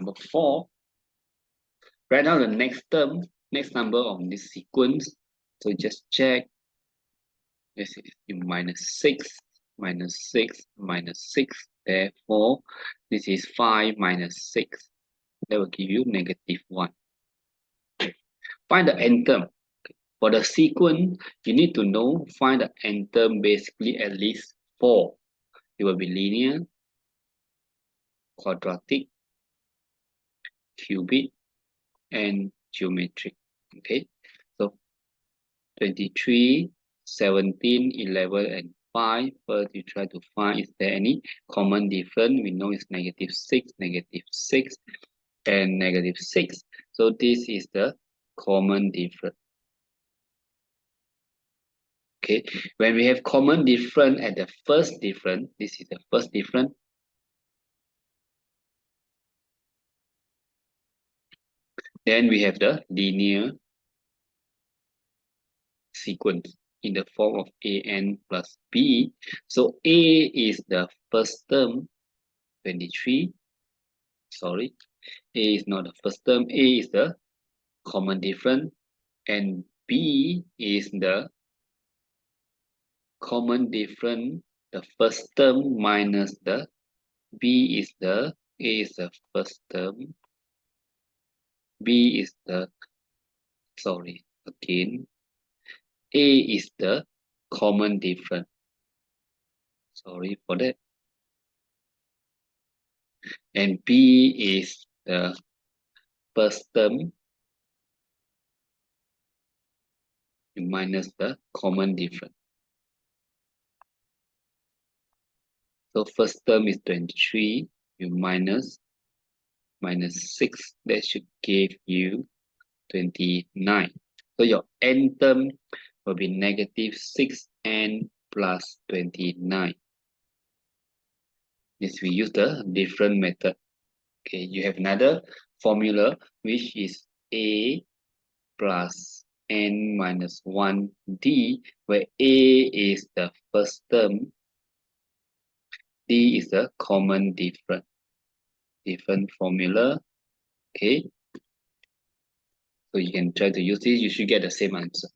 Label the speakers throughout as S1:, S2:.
S1: Number 4, write down the next term, next number of this sequence. So just check. This is minus 6, minus 6, minus 6. Therefore, this is 5 minus 6. That will give you negative 1. Find the end term. For the sequence, you need to know, find the end term basically at least 4. It will be linear, quadratic, cubic, and geometric. Okay, so 23, 17, 11, and 5. First, you try to find is there any common difference. We know it's negative 6, and negative 6. So this is the common difference. Okay, when we have common difference at the first difference, this is the first difference. Then we have the linear sequence in the form of an plus b. So a is the first term, 23. Sorry, a is not the first term. A is the common difference, and b is the common difference, the first term minus the b is the a is the first term, b is the again a is the common difference. Sorry for that. And b is the first term minus the common difference. So first term is 23, you minus 6, that should give you 29. So your end term will be negative 6n plus 29. This we use the different method. Okay, you have another formula which is a plus n minus 1d, where a is the first term, d is the common difference. Different formula. Okay, so you can try to use this, you should get the same answer.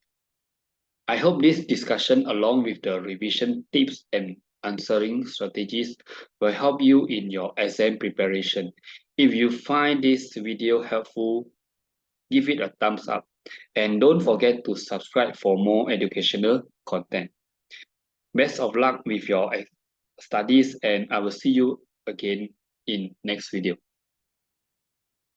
S1: I hope this discussion along with the revision tips and answering strategies will help you in your exam preparation. If you find this video helpful, give it a thumbs up and don't forget to subscribe for more educational content. Best of luck with your studies, and I will see you again in next video.